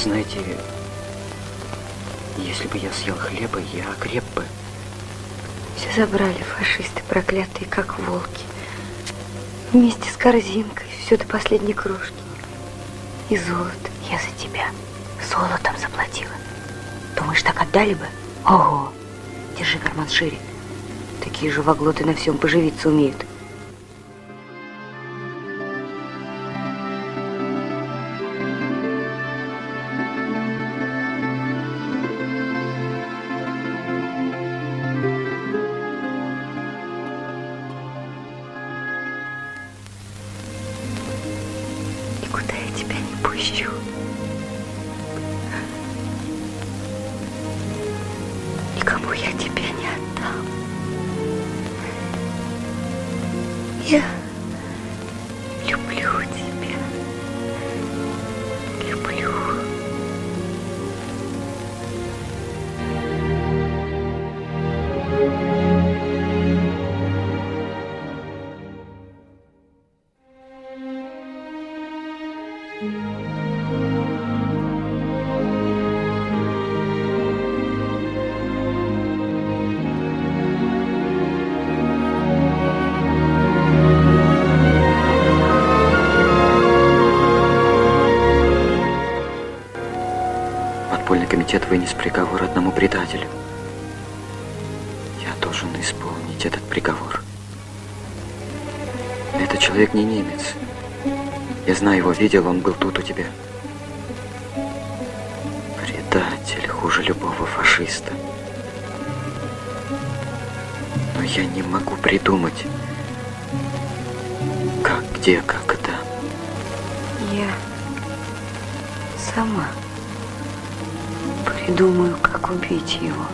Знаете, если бы я съел хлеба, я окреп бы. Все забрали фашисты, проклятые, как волки. Вместе с корзинкой, все до последней крошки. И золото. Я за тебя золотом заплатила. Думаешь, так отдали бы? Ого! Держи карман шире. Такие же воглоты на всем поживиться умеют. Никуда я тебя не пущу. Никому я тебя не отдам. Я люблю тебя. Люблю. Подпольный комитет вынес приговор одному предателю. Я должен исполнить этот приговор. Этот человек не немец. Я знаю его, видел, он был тут у тебя. Предатель хуже любого фашиста. Но я не могу придумать, как, где, когда. Я сама придумаю, как убить его.